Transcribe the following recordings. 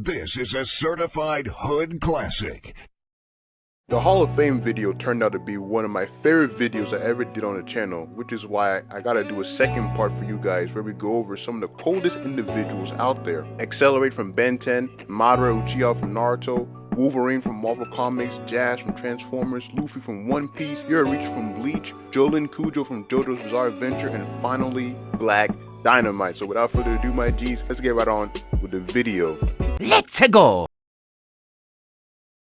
This is a certified hood classic. The Hall of Fame video turned out to be one of my favorite videos I ever did on the channel, which is why I gotta do a second part for you guys where we go over some of the coldest individuals out there. Accelerate from Ben 10, Madara Uchiha from Naruto, Wolverine from Marvel Comics, Jazz from Transformers, Luffy from One Piece, Yoruichi from Bleach, Jolyne Cujoh from JoJo's Bizarre Adventure, and finally, Black Dynamite. So without further ado, my G's, let's get right on with the video. Let's go!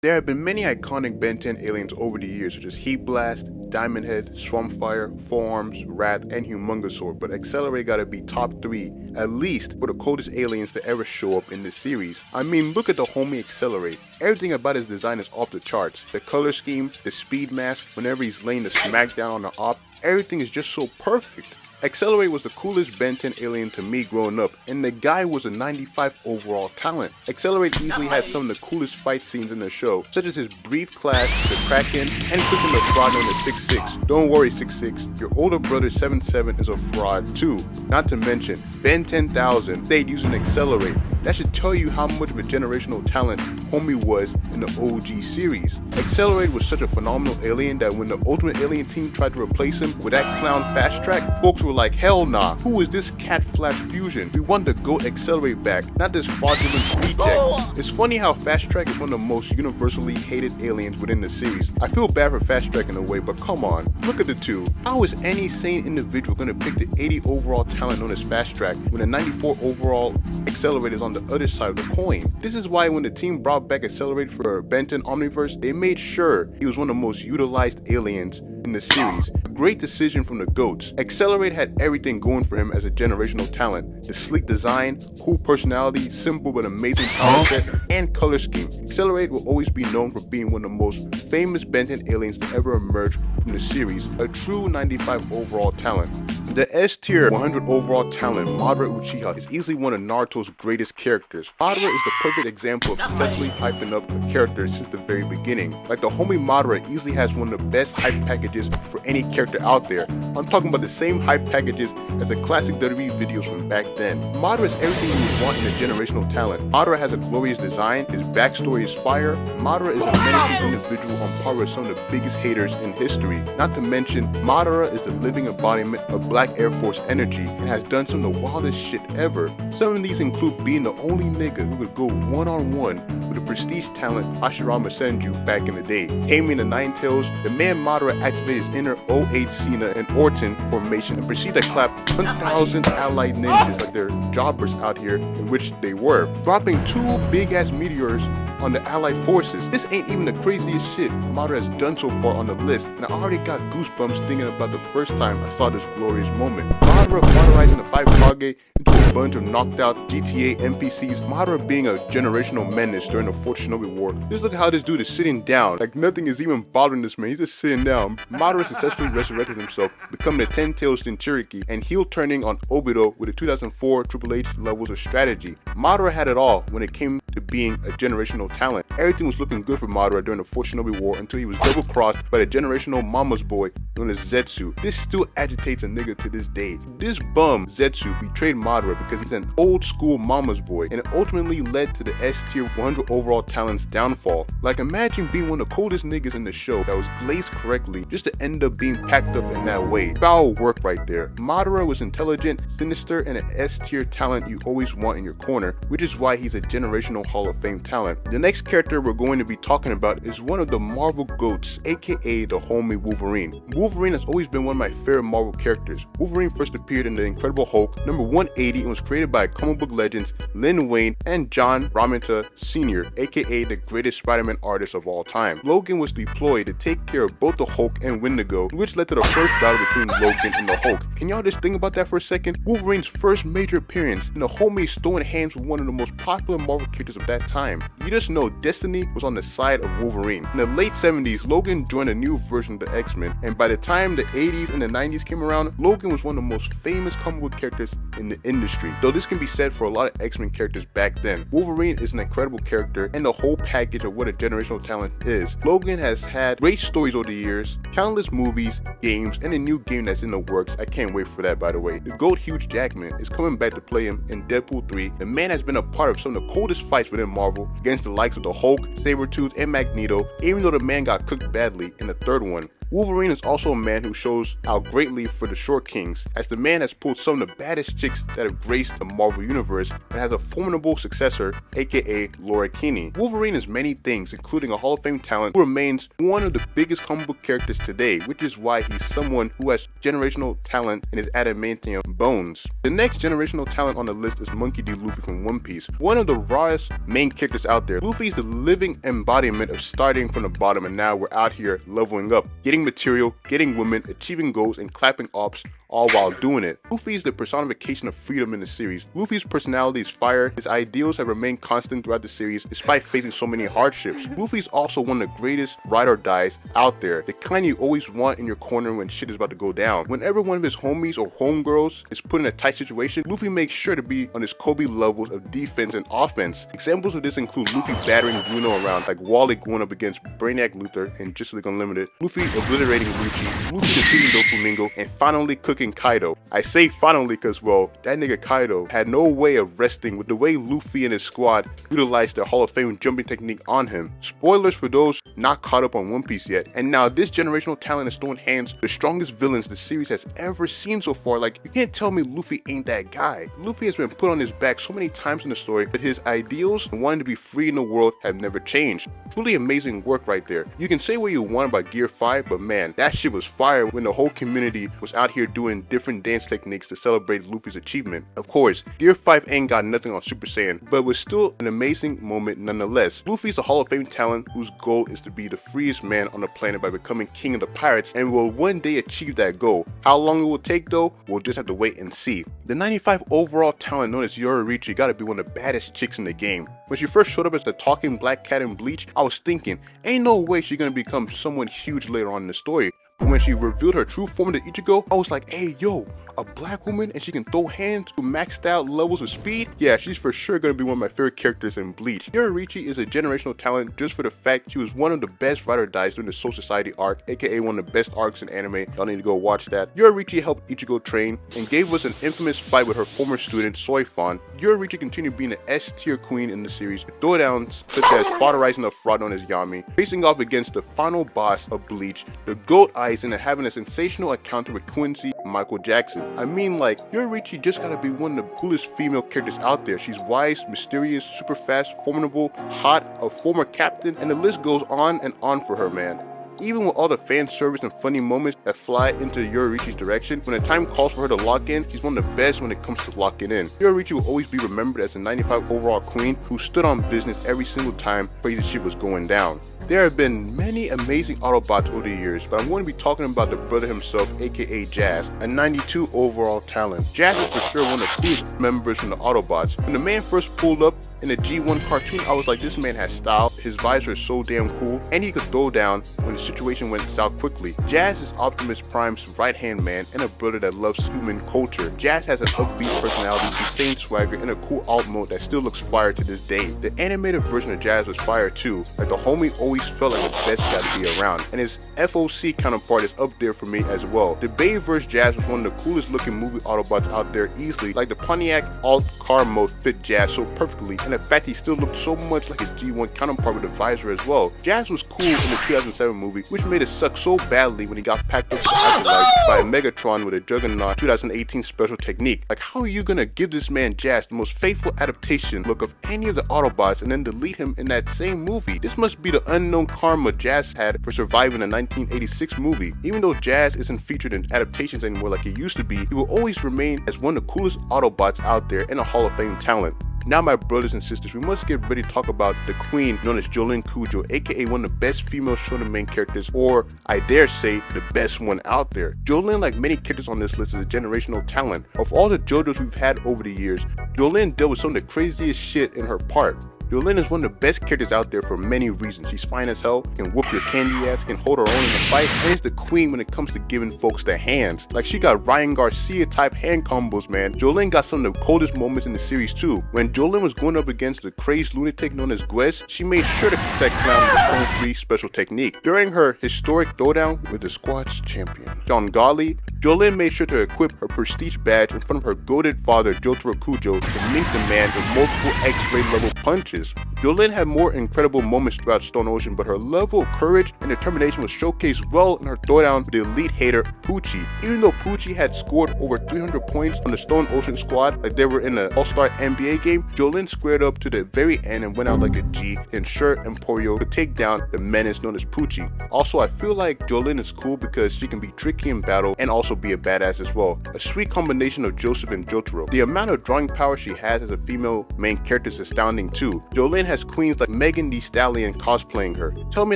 There have been many iconic Ben 10 aliens over the years, such as Heat Blast, Diamond Head, Swampfire, Forearms, Wrath, and Humongousaur, but Accelerate gotta be top 3, at least, for the coldest aliens to ever show up in this series. I mean, look at the homie Accelerate. Everything about his design is off the charts. The color scheme, the speed mask, whenever he's laying the smackdown on the op, everything is just so perfect. Accelerate was the coolest Ben 10 alien to me growing up, and the guy was a 95 overall talent. Accelerate easily had some of the coolest fight scenes in the show, such as his brief clash with the Kraken and pushing the fraud known as 6'6". Don't worry 6'6", your older brother 7'7" is a fraud too. Not to mention, Ben 10,000 stayed using Accelerate. That should tell you how much of a generational talent homie was in the OG series. Accelerate was such a phenomenal alien that when the Ultimate Alien team tried to replace him with that clown Fast Track, folks were like, hell nah, who is this Cat Flash fusion? We want the GOAT Accelerate back, not this fraudulent reject. It's funny how Fast Track is one of the most universally hated aliens within the series. I feel bad for Fast Track in a way, but come on, look at the two. How is any sane individual gonna pick the 80 overall talent known as Fast Track when the 94 overall Accelerate is on the other side of the coin? This is why when the team brought back Accelerate for Ben 10 Omniverse, they made sure he was one of the most utilized aliens in the series. A great decision from the GOATs. Accelerate had everything going for him as a generational talent. The sleek design, cool personality, simple but amazing power set, and color scheme. Accelerate will always be known for being one of the most famous Ben 10 aliens to ever emerge from the series. A true 95 overall talent. The S tier 100 overall talent, Madara Uchiha, is easily one of Naruto's greatest characters. Madara is the perfect example of successfully hyping up a character since the very beginning. Like the homie Madara easily has one of the best hype packages for any character out there. I'm talking about the same hype packages as the classic WWE videos from back then. Madara is everything you would want in a generational talent. Madara has a glorious design, his backstory is fire. Madara is a menacing individual on par with some of the biggest haters in history. Not to mention, Madara is the living embodiment of Black Air Force energy and has done some of the wildest shit ever. Some of these include being the only nigga who could go one-on-one with the prestige talent Hashirama Senju back in the day. Taming the Nine Tails, the man Madara activated his inner 08 Cena and Orton formation and proceeded to clap 1,000 allied ninjas like they're jobbers out here, in which they were, dropping 2 big-ass meteors on the allied forces. This ain't even the craziest shit Madara has done so far on the list, and I already got goosebumps thinking about the first time I saw this glorious moment. Madara modernizing the 5 Kage into a bunch of knocked out GTA NPCs, Madara being a generational menace during the 4th Shinobi War. Just look how this dude is sitting down, like nothing is even bothering this man, he's just sitting down. Madara successfully resurrected himself, becoming the 10-tailed Jinchuriki, and heel turning on Obito with the 2004 Triple H levels of strategy. Madara had it all when it came to being a generational talent. Everything was looking good for Madara during the 4th Shinobi War until he was double-crossed by the generational mama's boy known as Zetsu. This still agitates a nigga to this day. This bum, Zetsu, betrayed Madara because he's an old school mama's boy, and it ultimately led to the S tier 100 overall talent's downfall. Like, imagine being one of the coldest niggas in the show that was glazed correctly just to end up being packed up in that way. Foul work right there. Madara was intelligent, sinister, and an S tier talent you always want in your corner, which is why he's a generational Hall of Fame talent. The next character we're going to be talking about is one of the Marvel GOATs, aka the homie Wolverine. Wolverine has always been one of my favorite Marvel characters. Wolverine first appeared in The Incredible Hulk number 180 and was created by comic book legends Lin Wayne and John Romita Sr., aka the greatest Spider-Man artist of all time. Logan was deployed to take care of both the Hulk and Wendigo, which led to the first battle between Logan and the Hulk. Can y'all just think about that for a second? Wolverine's first major appearance, and the homie throwing hands with one of the most popular Marvel characters of that time. You just know destiny was on the side of Wolverine. In the late 70s, Logan joined a new version of the X-Men, and by the time the 80s and the 90s came around, Logan was one of the most famous comic book characters in the industry. Though this can be said for a lot of X-Men characters back then, Wolverine is an incredible character and the whole package of what a generational talent is. Logan has had great stories over the years, countless movies, games, and a new game that's in the works. I can't wait for that, by the way. The GOAT Hugh Jackman is coming back to play him in Deadpool 3. The man has been a part of some of the coldest fights fights within Marvel against the likes of the Hulk, Sabretooth, and Magneto, even though the man got cooked badly in the third one. Wolverine is also a man who shows out greatly for the Short Kings, as the man has pulled some of the baddest chicks that have graced the Marvel Universe and has a formidable successor, aka Laura Kinney. Wolverine is many things, including a Hall of Fame talent who remains one of the biggest comic book characters today, which is why he's someone who has generational talent in his adamantium bones. The next generational talent on the list is Monkey D Luffy from One Piece, one of the rawest main characters out there. Luffy is the living embodiment of starting from the bottom, and now we're out here leveling up, getting material, getting women, achieving goals, and clapping ops, all while doing it. Luffy is the personification of freedom in the series. Luffy's personality is fire. His ideals have remained constant throughout the series despite facing so many hardships. Luffy is also one of the greatest ride or dies out there, the kind you always want in your corner when shit is about to go down. Whenever one of his homies or homegirls is put in a tight situation, Luffy makes sure to be on his Kobe levels of defense and offense. Examples of this include Luffy battering Bruno around like Wally going up against Brainiac Luther in Justice League Unlimited, Luffy obliterating Lucci, Luffy defeating Doflamingo, and finally cooking Kaido. I say finally because, well, that nigga Kaido had no way of resting with the way Luffy and his squad utilized their Hall of Fame jumping technique on him. Spoilers for those not caught up on One Piece yet. And now this generational talent is throwing hands the strongest villains the series has ever seen so far. Like, you can't tell me Luffy ain't that guy. Luffy has been put on his back so many times in the story, but his ideals and wanting to be free in the world have never changed. Truly amazing work right there. You can say what you want about Gear 5, but man, that shit was fire when the whole community was out here doing different dance techniques to celebrate Luffy's achievement. Of course, Gear 5 ain't got nothing on Super Saiyan, but was still an amazing moment nonetheless. Luffy's a Hall of Fame talent whose goal is to be the freest man on the planet by becoming king of the pirates, and will one day achieve that goal. How long it will take though, we'll just have to wait and see. The 95 overall talent known as Yoruichi gotta be one of the baddest chicks in the game. When she first showed up as the talking black cat in Bleach, I was thinking, ain't no way she's gonna become someone huge later on in the story. But when she revealed her true form to Ichigo, I was like, hey yo, a black woman and she can throw hands to maxed out levels of speed? Yeah, she's for sure gonna be one of my favorite characters in Bleach. Yoruichi is a generational talent just for the fact she was one of the best ride or dies during the Soul Society arc, aka one of the best arcs in anime. Y'all need to go watch that. Yoruichi helped Ichigo train and gave us an infamous fight with her former student Soifon. Yoruichi continued being an S tier queen in the series, with throwdowns such as fodderizing a fraud known as Yami, facing off against the final boss of Bleach, the GOAT and having a sensational encounter with Quincy Michael Jackson. I mean, like, Yoruichi just gotta be one of the coolest female characters out there. She's wise, mysterious, super fast, formidable, hot, a former captain, and the list goes on and on for her, man. Even with all the fan service and funny moments that fly into Yoruichi's direction, when the time calls for her to lock in, she's one of the best when it comes to locking in. Yoruichi will always be remembered as the 95 overall queen who stood on business every single time crazy shit was going down. There have been many amazing Autobots over the years, but I'm going to be talking about the brother himself, aka Jazz, a 92 overall talent. Jazz is for sure one of the coolest members from the Autobots. When the man first pulled up in the G1 cartoon, I was like, this man has style, his visor is so damn cool, and he could throw down when the situation went south quickly. Jazz is Optimus Prime's right-hand man and a brother that loves human culture. Jazz has an upbeat personality, insane swagger, and a cool alt mode that still looks fire to this day. The animated version of Jazz was fire too, like the homie always felt like the best guy to be around, and his FOC counterpart is up there for me as well. The Bay vs. Jazz was one of the coolest looking movie Autobots out there easily, like the Pontiac alt car mode fit Jazz so perfectly, and the fact he still looked so much like his G1 counterpart with a visor as well. Jazz was cool in the 2007 movie, which made it suck so badly when he got packed up to afterlife by Megatron with a Juggernaut 2018 special technique. Like, how are you gonna give this man Jazz the most faithful adaptation look of any of the Autobots and then delete him in that same movie? This must be the unknown karma Jazz had for surviving the 1986 movie. Even though Jazz isn't featured in adaptations anymore like he used to be, he will always remain as one of the coolest Autobots out there and a Hall of Fame talent. Now, my brothers and sisters, we must get ready to talk about the queen known as Jolyne Cujoh, aka one of the best female shonen main characters, or I dare say the best one out there. Jolyne, like many characters on this list, is a generational talent. Of all the JoJos we've had over the years, Jolyne dealt with some of the craziest shit in her part. Jolyne is one of the best characters out there for many reasons. She's fine as hell, can whoop your candy ass, can hold her own in a fight, and is the queen when it comes to giving folks the hands. Like, she got Ryan Garcia type hand combos, man. Jolyne got some of the coldest moments in the series too. When Jolyne was going up against the crazed lunatic known as Gwez, she made sure to keep that clown with a stone-free special technique. During her historic throwdown with the squad's champion, John Golly, Jolyne made sure to equip her prestige badge in front of her goated father, Jotaro Cujoh, to link the man with multiple X-ray level punches. is. Jolyne had more incredible moments throughout Stone Ocean, but her level of courage and determination was showcased well in her throwdown with the elite hater Pucci. Even though Pucci had scored over 300 points on the Stone Ocean squad like they were in an all-star NBA game, Jolyne squared up to the very end and went out like a G to ensure Emporio could take down the menace known as Pucci. Also, I feel like Jolyne is cool because she can be tricky in battle and also be a badass as well. A sweet combination of Joseph and Jotaro. The amount of drawing power she has as a female main character is astounding too. Jolyne has queens like Megan Thee Stallion cosplaying her. Tell me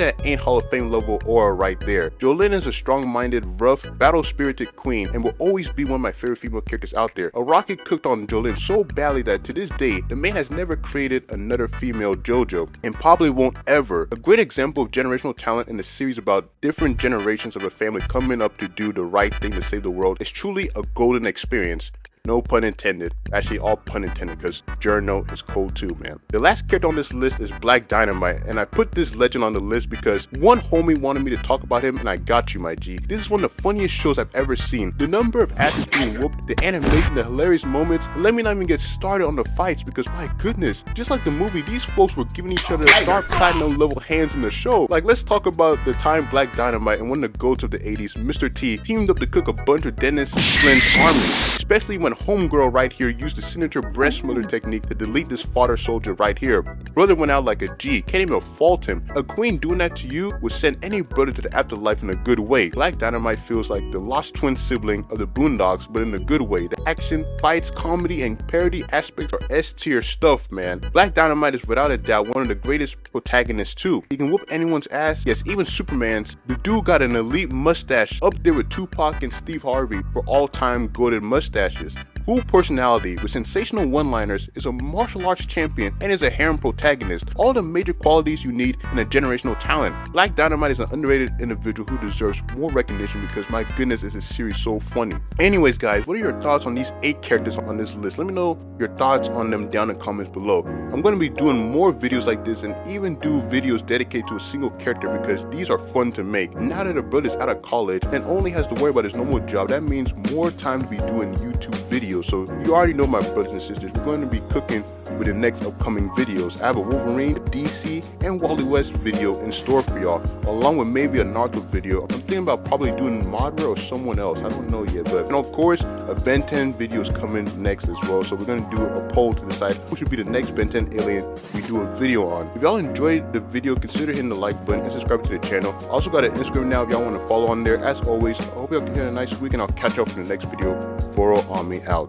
that ain't Hall of Fame level aura right there. Jolyne is a strong-minded, rough, battle-spirited queen and will always be one of my favorite female characters out there. A rocket cooked on Jolyne so badly that to this day, the man has never created another female JoJo and probably won't ever. A great example of generational talent in a series about different generations of a family coming up to do the right thing to save the world is truly a golden experience. No pun intended. Actually, all pun intended because Journo is cold too, man. The last character on this list is Black Dynamite, and I put this legend on the list because one homie wanted me to talk about him, and I got you, my G. This is one of the funniest shows I've ever seen. The number of asses being whooped, the animation, the hilarious moments. Let me not even get started on the fights because my goodness, just like the movie, these folks were giving each other star platinum level hands in the show. Like, let's talk about the time Black Dynamite and one of the goats of the 80s, Mr. T, teamed up to cook a bunch of Dennis Flynn's army, especially when homegirl right here used the signature breast smother technique to delete this fodder soldier right here. Brother went out like a G, can't even fault him. A queen doing that to you would send any brother to the afterlife in a good way. Black Dynamite feels like the lost twin sibling of the Boondocks, but in a good way. The action, fights, comedy, and parody aspects are S-tier stuff, man. Black Dynamite is without a doubt one of the greatest protagonists too. He can whoop anyone's ass, yes, even Superman's. The dude got an elite mustache up there with Tupac and Steve Harvey for all-time goated mustaches. Cool personality with sensational one-liners, is a martial arts champion, and is a harem protagonist. All the major qualities you need in a generational talent. Black Dynamite is an underrated individual who deserves more recognition because my goodness is this series so funny. Anyways guys, what are your thoughts on these 8 characters on this list? Let me know your thoughts on them down in the comments below. I'm going to be doing more videos like this and even do videos dedicated to a single character because these are fun to make. Now that a brother's out of college and only has to worry about his normal job, that means more time to be doing YouTube videos. So you already know, my brothers and sisters, we're going to be cooking with the next upcoming videos. I have a Wolverine, DC, and Wally West video in store for y'all, along with maybe a Naruto video. I'm thinking about probably doing Madara or someone else. I don't know yet, but and of course, a Ben 10 video is coming next as well. So we're going to do a poll to decide who should be the next Ben 10 alien we do a video on. If y'all enjoyed the video, consider hitting the like button and subscribe to the channel. I also got an Instagram now if y'all want to follow on there. As always, I hope y'all can have a nice week, and I'll catch y'all for the next video. Foro Army out.